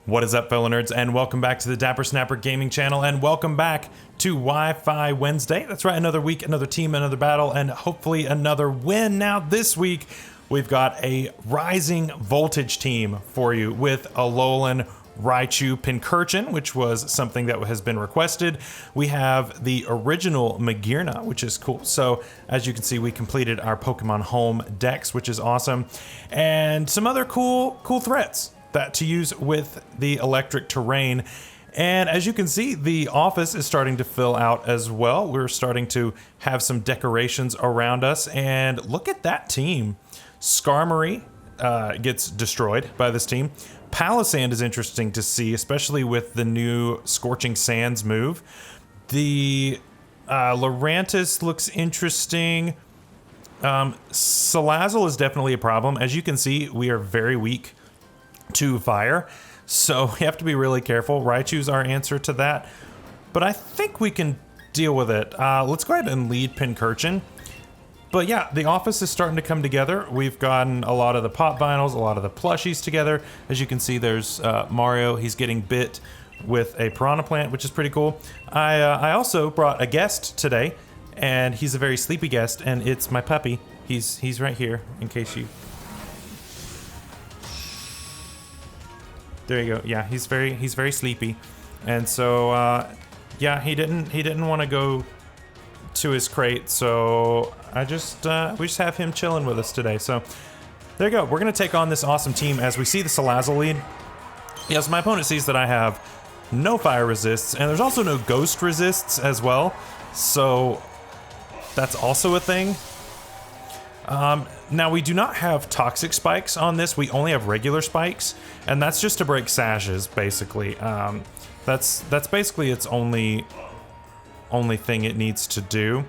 What is up, fellow nerds, and welcome back to the Dapper Snapper Gaming channel, and welcome back to Wi-Fi Wednesday. That's right, another week, another team, another battle, and hopefully another win. Now, this week, we've got a rising voltage team for you with Alolan, Raichu, Pincurchin, which was something that has been requested. We have the original Magearna, which is cool. So, as you can see, we completed our Pokemon Home decks, which is awesome, and some other cool threats that to use with the electric terrain. And as you can see, the office is starting to fill out as well. We're starting to have some decorations around us, and look at that team. Skarmory gets destroyed by this team. Palisand is interesting to see, especially with the new Scorching Sands move. The Lurantis looks interesting. Salazzle is definitely a problem. As you can see, we are very weak to fire, so we have to be really careful. Raichu's our answer to that, but I think we can deal with it. Let's go ahead and lead Pincurchin. But yeah, the office is starting to come together. We've gotten a lot of the pop vinyls, a lot of the plushies together. As you can see, there's Mario. He's getting bit with a piranha plant, which is pretty cool. I also brought a guest today, and he's a very sleepy guest, and it's my puppy. He's right here, in case you... There you go. Yeah, he's very sleepy, and so yeah, he didn't want to go to his crate, so we just have him chilling with us today. So there you go. We're gonna take on this awesome team as we see the Salazzle lead. Yes, my opponent sees that I have no fire resists, and there's also no ghost resists as well, so that's also a thing. Now, we do not have toxic spikes on this. We only have regular spikes, and that's just to break sashes, basically. That's basically its only thing it needs to do.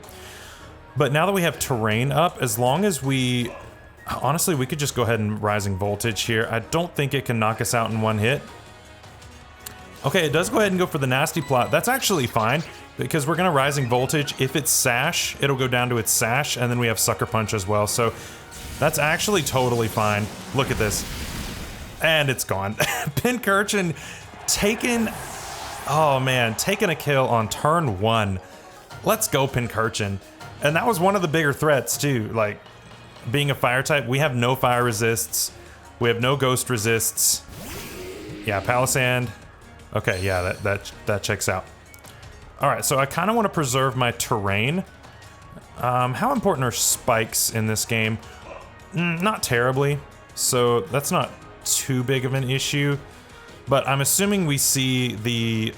But now that we have terrain up, as long as we... Honestly, we could just go ahead and Rising Voltage here. I don't think it can knock us out in one hit. Okay, it does go ahead and go for the Nasty Plot. That's actually fine, because we're going to Rising Voltage. If it's Sash, it'll go down to its Sash, and then we have Sucker Punch as well. So that's actually totally fine. Look at this. And it's gone. Pincurchin taking... Oh man, taking a kill on turn 1. Let's go, Pincurchin. And that was one of the bigger threats too, like being a fire type. We have no fire resists. We have no ghost resists. Yeah, Palisand. Okay, yeah, that checks out. All right, so I kind of want to preserve my terrain. How important are spikes in this game? Not terribly, so that's not too big of an issue. But I'm assuming we see the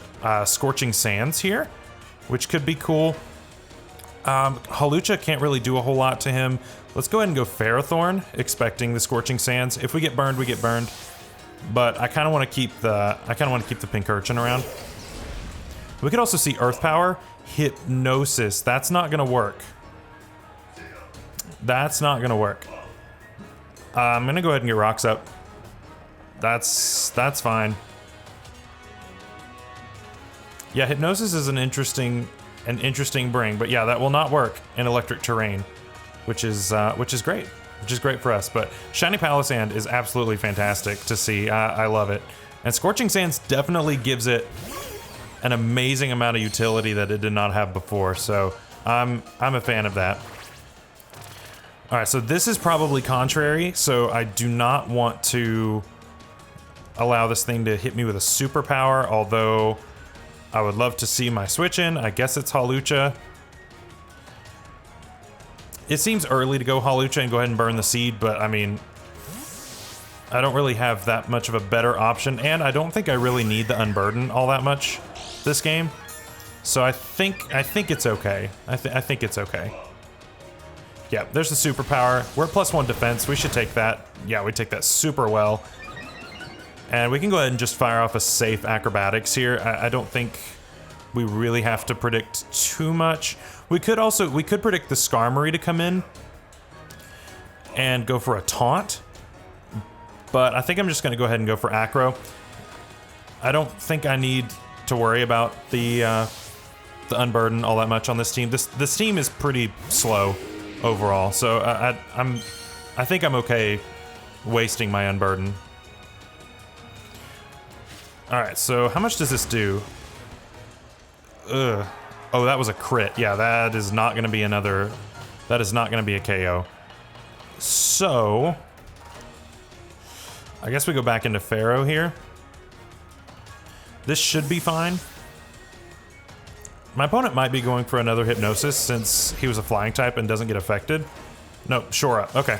Scorching Sands here, which could be cool. Hawlucha can't really do a whole lot to him. Let's go ahead and go Ferrothorn, expecting the Scorching Sands. If we get burned, we get burned. But I kind of want to keep the Pincurchin around. We could also see Earth Power, Hypnosis. That's not gonna work. That's not gonna work. I'm gonna go ahead and get Rocks up. That's fine. Yeah, Hypnosis is an interesting bring, but yeah, that will not work in electric terrain, which is great. Which is great for us, but Shiny Palisand is absolutely fantastic to see. I love it. And Scorching Sands definitely gives it an amazing amount of utility that it did not have before, so I'm a fan of that. All right, so this is probably contrary, so I do not want to allow this thing to hit me with a superpower, although I would love to see my switch in. I guess it's Hawlucha. It seems early to go Hawlucha and go ahead and burn the seed, but I mean, I don't really have that much of a better option, and I don't think I really need the Unburden all that much this game. So I think it's okay. I think it's okay. Yeah, there's the superpower. We're at +1 defense. We should take that. Yeah, we take that super well. And we can go ahead and just fire off a safe acrobatics here. I don't think we really have to predict too much. We could predict the Skarmory to come in and go for a taunt, but I think I'm just gonna go ahead and go for Acro. I don't think I need to worry about the Unburden all that much on this team. This team is pretty slow overall, so I think I'm okay wasting my Unburden. Alright, so how much does this do? Ugh. Oh, that was a crit. Yeah, that is not going to be another... That is not going to be a KO. So... I guess we go back into Pharaoh here. This should be fine. My opponent might be going for another Hypnosis since he was a flying type and doesn't get affected. No, shore up. Okay.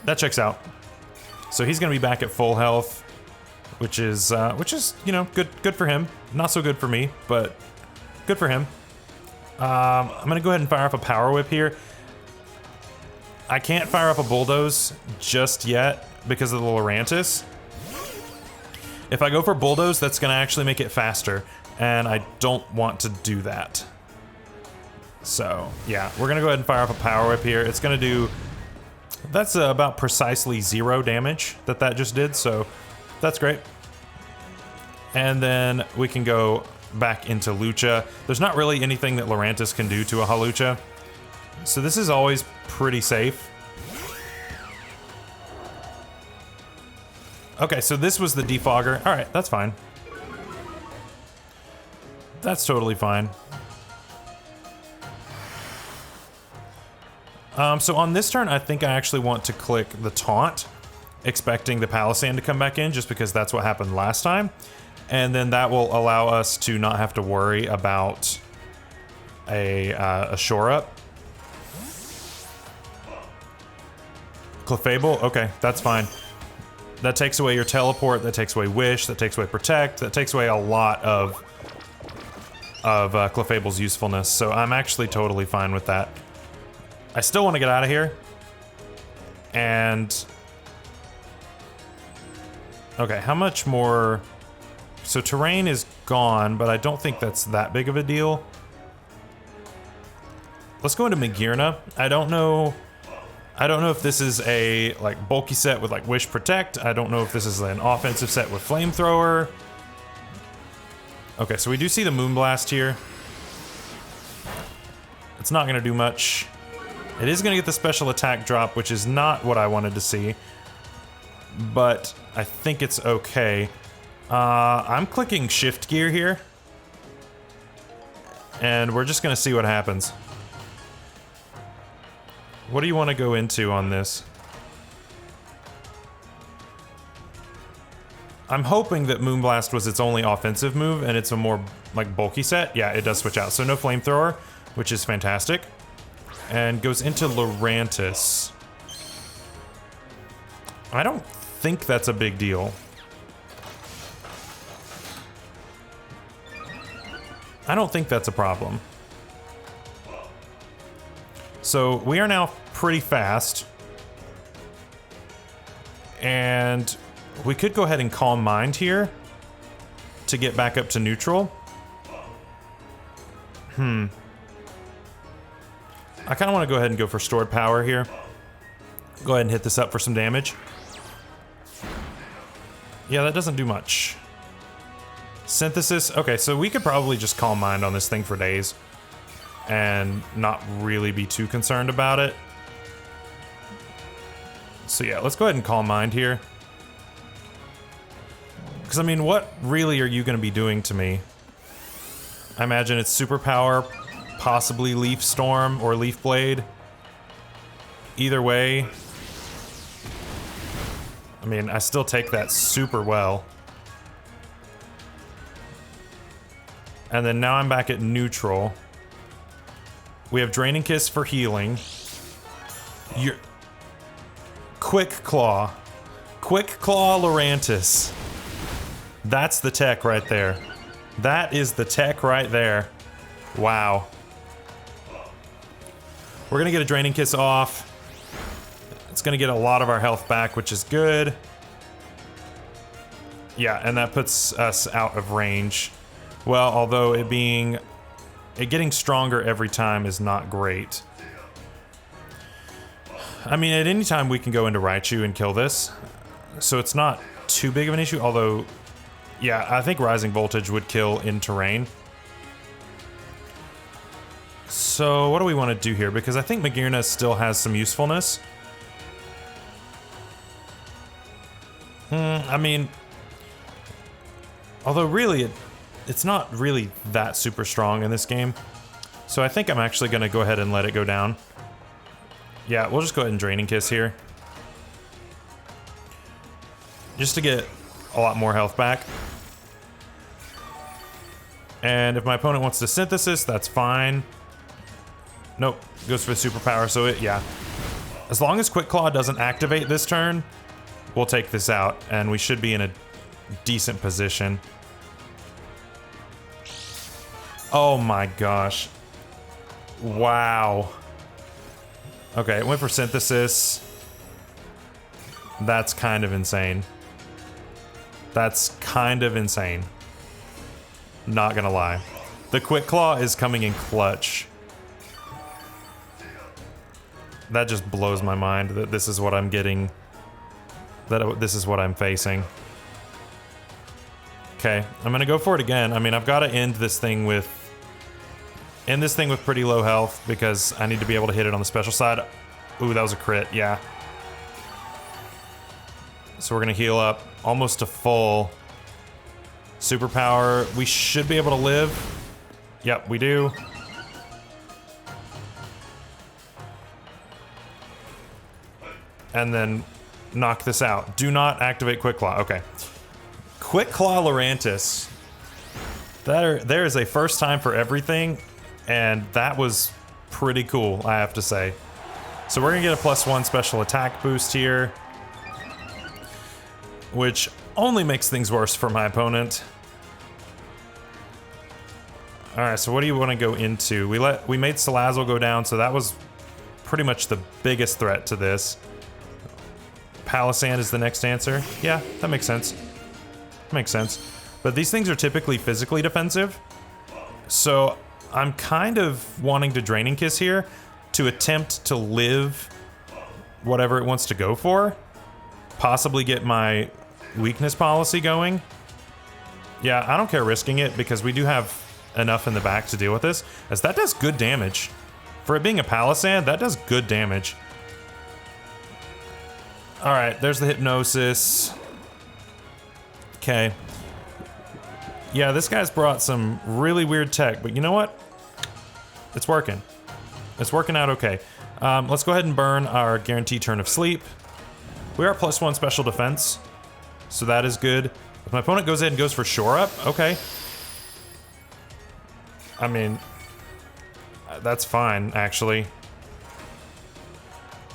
That checks out. So he's going to be back at full health, which is you know, good for him. Not so good for me, but good for him. I'm going to go ahead and fire off a Power Whip here. I can't fire off a Bulldoze just yet because of the Lurantis. If I go for Bulldoze, that's going to actually make it faster, and I don't want to do that. So, yeah, we're going to go ahead and fire off a Power Whip here. It's going to do... That's about precisely 0 damage that just did, so that's great. And then we can go back into Lucha. There's not really anything that Lurantis can do to a Hawlucha, so this is always pretty safe. Okay, so this was the defogger. All right, that's fine. That's totally fine. So on this turn, I think I actually want to click the taunt, expecting the Palisand to come back in, just because that's what happened last time. And then that will allow us to not have to worry about a shore up. Clefable? Okay, that's fine. That takes away your teleport, that takes away wish, that takes away protect, that takes away a lot of Clefable's usefulness, so I'm actually totally fine with that. I still want to get out of here. And... Okay, how much more... So terrain is gone, but I don't think that's that big of a deal. Let's go into Magearna. I don't know if this is a like bulky set with like Wish Protect. I don't know if this is an offensive set with Flamethrower. Okay, so we do see the Moonblast here. It's not gonna do much. It is gonna get the special attack drop, which is not what I wanted to see. But I think it's okay. I'm clicking shift gear here. And we're just gonna see what happens. What do you want to go into on this? I'm hoping that Moonblast was its only offensive move and it's a more like bulky set. Yeah, it does switch out. So no Flamethrower, which is fantastic. And goes into Lurantis. I don't think that's a big deal. I don't think that's a problem. So we are now pretty fast. And we could go ahead and Calm Mind here to get back up to neutral. I kind of want to go ahead and go for Stored Power here. Go ahead and hit this up for some damage. Yeah, that doesn't do much. Synthesis. Okay, so we could probably just Calm Mind on this thing for days and not really be too concerned about it. So yeah, let's go ahead and Calm Mind here. Because I mean, what really are you going to be doing to me? I imagine it's Superpower, possibly Leaf Storm or Leaf Blade. Either way, I mean, I still take that super well. And then now I'm back at neutral. We have Draining Kiss for healing. Your Quick Claw. Quick Claw Lurantis. That's the tech right there. That is the tech right there. Wow. We're gonna get a Draining Kiss off. It's gonna get a lot of our health back, which is good. Yeah, and that puts us out of range. Well, although it getting stronger every time is not great. I mean, at any time we can go into Raichu and kill this, so it's not too big of an issue, although, yeah, I think Rising Voltage would kill in terrain. So what do we want to do here? Because I think Magearna still has some usefulness. I mean, Although really, it's not really that super strong in this game. So I think I'm actually going to go ahead and let it go down. Yeah, we'll just go ahead and Draining Kiss here. Just to get a lot more health back. And if my opponent wants to Synthesis, that's fine. Nope, goes for the superpower, so yeah. As long as Quick Claw doesn't activate this turn, we'll take this out, and we should be in a decent position. Oh my gosh. Wow. Okay, it went for Synthesis. That's kind of insane. That's kind of insane. Not gonna lie. The Quick Claw is coming in clutch. That just blows my mind that this is what I'm getting. That this is what I'm facing. Okay, I'm gonna go for it again. I mean, I've got to end this thing with pretty low health because I need to be able to hit it on the special side. Ooh, that was a crit, yeah. So we're gonna heal up almost to full. Superpower, we should be able to live. Yep, we do. And then knock this out. Do not activate Quick Claw. Okay. Quick Claw Lurantis. There is a first time for everything, and that was pretty cool, I have to say. So we're gonna get a +1 special attack boost here, which only makes things worse for my opponent. All right, so what do you want to go into? We made Salazzle go down, so that was pretty much the biggest threat to this. Palisand is the next answer. Yeah, that makes sense. Makes sense. But these things are typically physically defensive, so I'm kind of wanting to Draining Kiss here to attempt to live whatever it wants to go for. Possibly get my weakness policy going. Yeah, I don't care risking it because we do have enough in the back to deal with this, as that does good damage. For it being a Palisand, that does good damage. All right, there's the Hypnosis. Okay. Yeah, this guy's brought some really weird tech, but you know what? It's working. It's working out okay. Let's go ahead and burn our guaranteed turn of sleep. We are +1 special defense, so that is good. If my opponent goes ahead and goes for Shore Up, okay. I mean, that's fine, actually.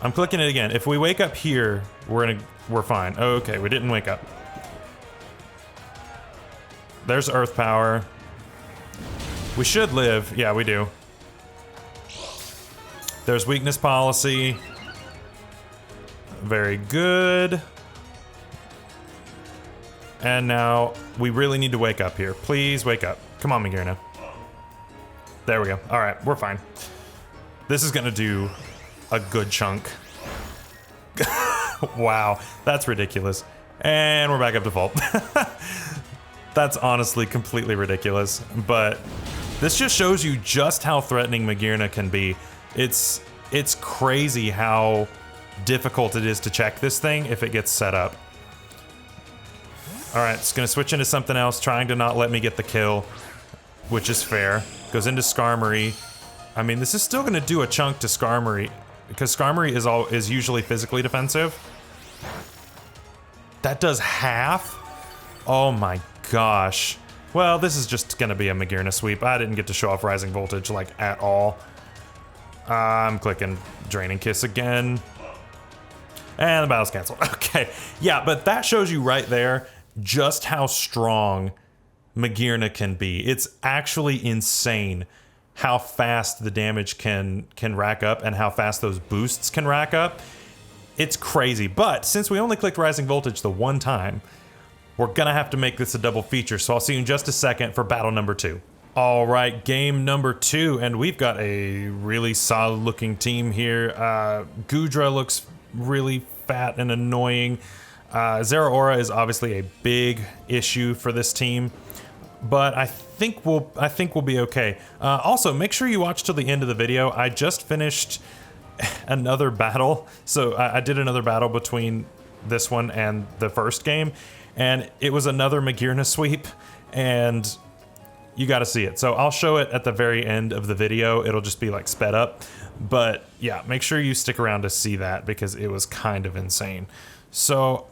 I'm clicking it again. If we wake up here, we're fine. Okay, we didn't wake up. There's Earth Power. We should live. Yeah, we do. There's Weakness Policy. Very good. And now we really need to wake up here. Please wake up. Come on, Magearna. There we go. All right, we're fine. This is gonna do a good chunk. Wow, that's ridiculous. And we're back up to full. That's honestly completely ridiculous, but this just shows you just how threatening Magearna can be. It's crazy how difficult it is to check this thing if it gets set up. All right, it's gonna switch into something else, trying to not let me get the kill, which is fair. Goes into Skarmory. I mean, this is still gonna do a chunk to Skarmory, because Skarmory is usually physically defensive. That does half? Oh my gosh. Well, this is just gonna be a Magearna sweep. I didn't get to show off Rising Voltage, like, at all. I'm clicking Draining Kiss again. And the battle's canceled. Okay, yeah, but that shows you right there just how strong Magearna can be. It's actually insane how fast the damage can rack up and how fast those boosts can rack up. It's crazy, but since we only clicked Rising Voltage the one time, we're gonna have to make this a double feature, so I'll see you in just a second for battle number 2. All right, game number 2, and we've got a really solid looking team here. Goodra looks really fat and annoying. Zeraora is obviously a big issue for this team, but I think we'll be okay. Also, make sure you watch till the end of the video. I just finished another battle, so I did another battle between this one and the first game, and it was another Magearna sweep, and you got to see it. So I'll show it at the very end of the video. It'll just be like sped up. But yeah, make sure you stick around to see that because it was kind of insane. So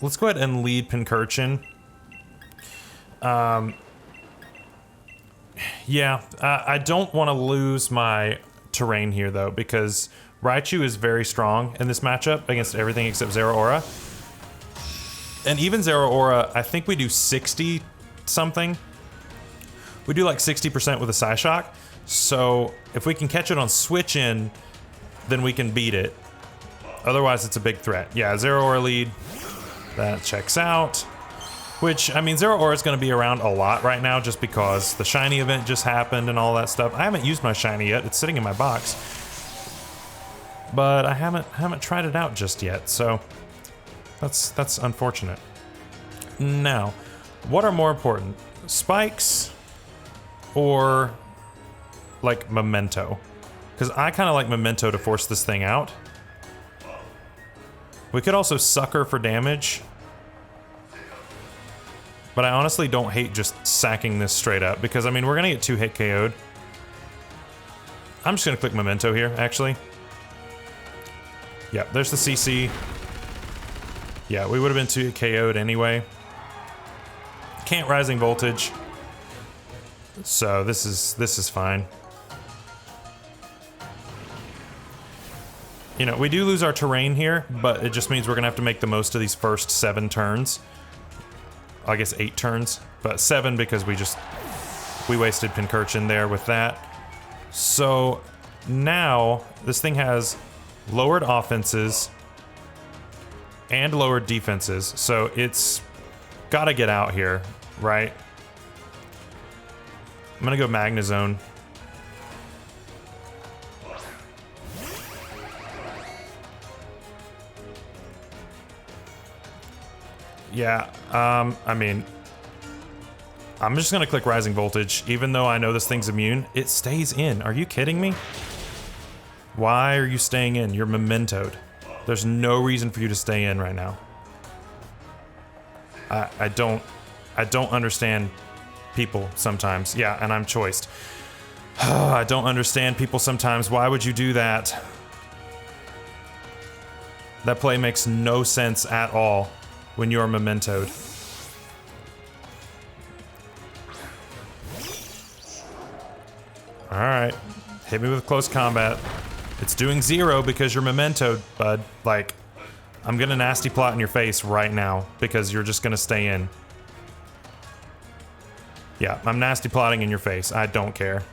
let's go ahead and lead Pincurchin. Yeah, I don't want to lose my terrain here though, because Raichu is very strong in this matchup against everything except Zeraora. And even Zeraora, I think we do 60 something. We do like 60% with a Psyshock. So if we can catch it on switch in, then we can beat it. Otherwise, it's a big threat. Yeah, Zeraora lead. That checks out. Which, I mean, Zeraora is going to be around a lot right now just because the shiny event just happened and all that stuff. I haven't used my shiny yet. It's sitting in my box. But I haven't tried it out just yet, so that's unfortunate. Now, what are more important? Spikes or like Memento? Because I kind of like Memento to force this thing out. We could also Sucker for damage. But I honestly don't hate just sacking this straight up because, I mean, we're going to get 2-hit KO'd. I'm just going to click Memento here, actually. Yeah, there's the CC. Yeah, we would have been 2-hit KO'd anyway. Can't Rising Voltage. So this is fine. You know, we do lose our terrain here, but it just means we're going to have to make the most of these first 7 turns. I guess 8 turns, but 7 because we wasted Pincurchin there with that. So now this thing has lowered offenses and lowered defenses, so it's got to get out here, right? I'm gonna go Magnezone. Yeah, I mean, I'm just gonna click Rising Voltage, even though I know this thing's immune. It stays in. Are you kidding me? Why are you staying in? You're mementoed. There's no reason for you to stay in right now. I don't understand people sometimes. Yeah, and I'm choiced. I don't understand people sometimes. Why would you do that? That play makes no sense at all when you are mementoed. Alright. Hit me with close combat. It's doing 0 because you're mementoed, bud. Like, I'm gonna nasty plot in your face right now because you're just gonna stay in. Yeah, I'm nasty plotting in your face. I don't care.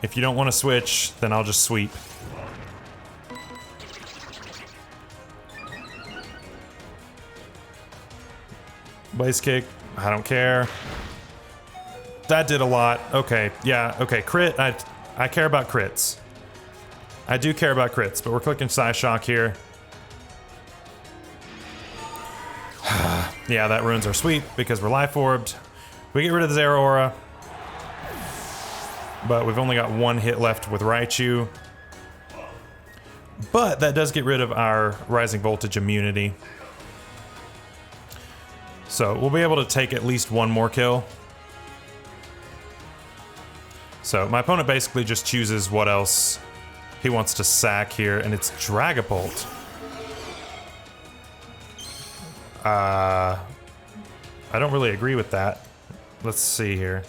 If you don't want to switch, then I'll just sweep. Blaze kick, I don't care. That did a lot. Okay, yeah, okay, crit, I care about crits. I do care about crits, but we're clicking Psyshock here. Yeah, that ruins our sweep because we're life orbed. We get rid of the Zeraora. But we've only got 1 hit left with Raichu. But that does get rid of our Rising Voltage immunity. So we'll be able to take at least 1 more kill. So my opponent basically just chooses what else he wants to sack here, and it's Dragapult. I don't really agree with that. Let's see here.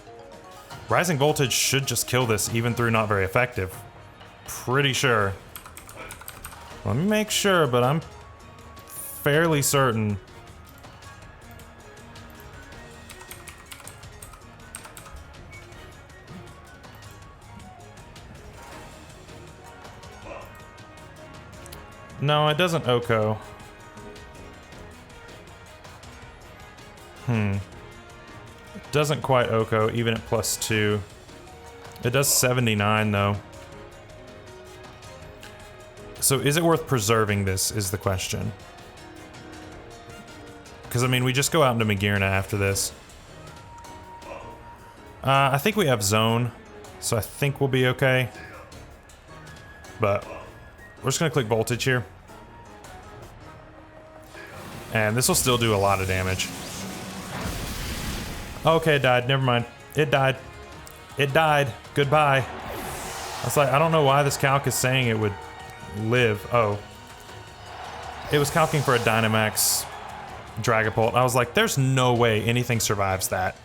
Rising Voltage should just kill this even through not very effective. Pretty sure. Let me make sure, but I'm fairly certain. No, it doesn't Oko. It doesn't quite Oko, even at +2. It does 79 though. So is it worth preserving this is the question. Because I mean, we just go out into Magearna after this. I think we have Zone, so I think we'll be okay. But we're just gonna click Voltage here. And this will still do a lot of damage. Okay, it died. Never mind. It died. It died. Goodbye. I was like, I don't know why this calc is saying it would live. Oh. It was calcing for a Dynamax Dragapult. I was like, there's no way anything survives that.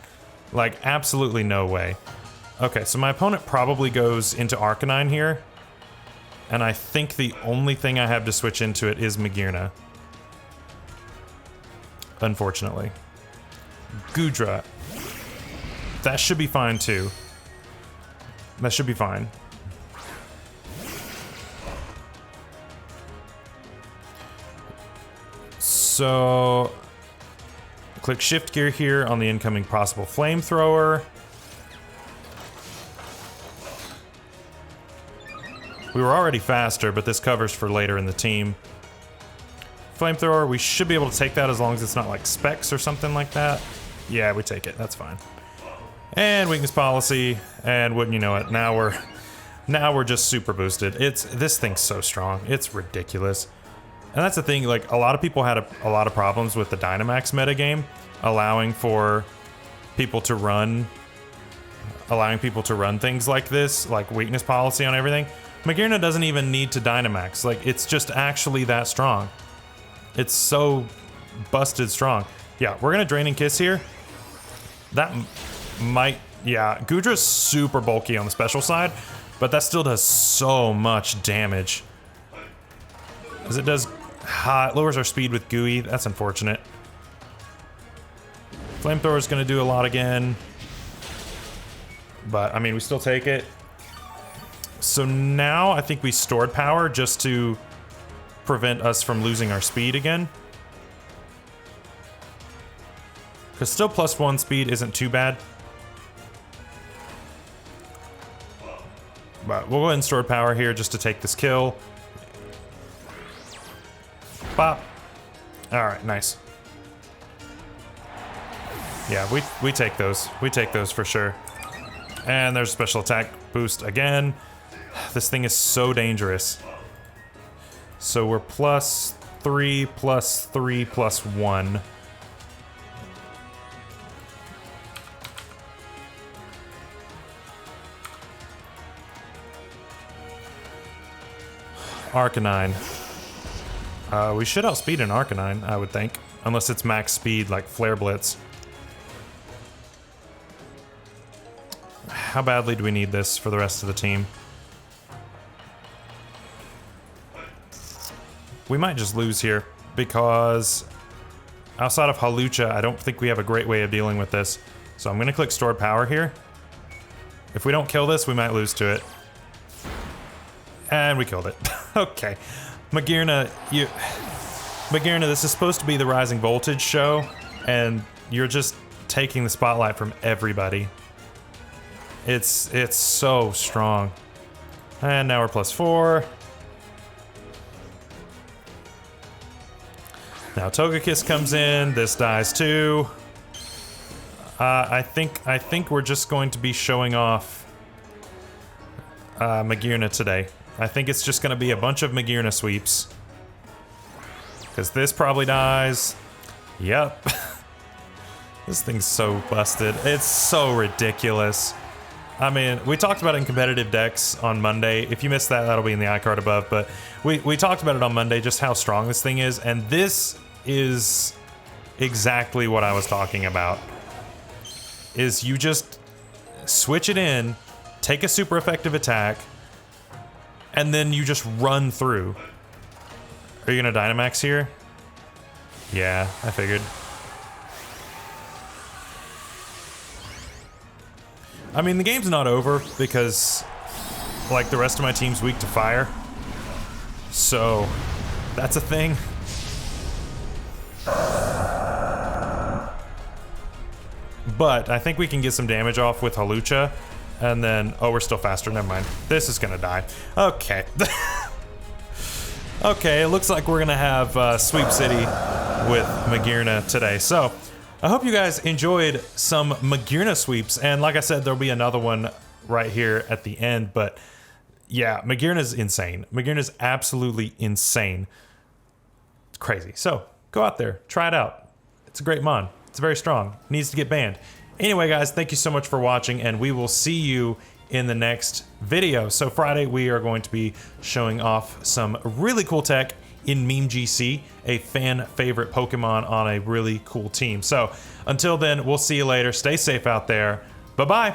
Like, absolutely no way. Okay, so my opponent probably goes into Arcanine here. And I think the only thing I have to switch into it is Magearna. Unfortunately. Goodra. That should be fine too. That should be fine. So, click shift gear here on the incoming possible flamethrower. We were already faster, but this covers for later in the team. Flamethrower, we should be able to take that as long as it's not like specs or something like that. Yeah, we take it. That's fine. And weakness policy, and wouldn't you know it, now we're just super boosted. This thing's so strong. It's ridiculous. And that's the thing, like, a lot of people had a lot of problems with the Dynamax metagame, allowing people to run things like this, like weakness policy on everything. Magearna doesn't even need to Dynamax. Like, it's just actually that strong. It's so busted strong. Yeah, we're gonna Draining Kiss here. That might, yeah, Goodra's super bulky on the special side, but that still does so much damage. As it does, it lowers our speed with Gooey. That's unfortunate. Flamethrower's gonna do a lot again. But, I mean, we still take it. So now I think we stored power just to prevent us from losing our speed again. Because still +1 speed isn't too bad. But we'll go ahead and store power here just to take this kill. Bop. Alright, nice. Yeah, we take those. We take those for sure. And there's a special attack boost again. This thing is so dangerous. So we're +3, +3, +1. Arcanine. We should outspeed an Arcanine, I would think. Unless it's max speed like Flare Blitz. How badly do we need this for the rest of the team? We might just lose here because outside of Hawlucha, I don't think we have a great way of dealing with this. So I'm going to click Stored Power here. If we don't kill this, we might lose to it. And we killed it. Okay. Magearna, this is supposed to be the Rising Voltage show, and you're just taking the spotlight from everybody. It's so strong. And now we're +4. Now Togekiss comes in, this dies too. I think we're just going to be showing off Magearna today. I think it's just gonna be a bunch of Magearna sweeps. Because this probably dies. Yep. This thing's so busted. It's so ridiculous. I mean, we talked about it in competitive decks on Monday. If you missed that, that'll be in the iCard above. But we talked about it on Monday, just how strong this thing is. And this is exactly what I was talking about. Is you just switch it in, take a super effective attack, and then you just run through. Are you gonna Dynamax here? Yeah, I figured. I mean, the game's not over because, like, the rest of my team's weak to fire. So, that's a thing. But I think we can get some damage off with Hawlucha. And then, oh, we're still faster. Never mind. This is gonna die. Okay. Okay, it looks like we're gonna have Sweep City with Magearna today. So, I hope you guys enjoyed some Magearna sweeps, and like I said, there'll be another one right here at the end, but yeah, Magearna's insane. Magearna's absolutely insane. It's crazy. So, go out there, try it out. It's a great mon. It's very strong. It needs to get banned. Anyway, guys, thank you so much for watching, and we will see you in the next video. So Friday, we are going to be showing off some really cool tech in Meme GC, a fan favorite Pokemon on a really cool team. So until then, we'll see you later. Stay safe out there. Bye-bye.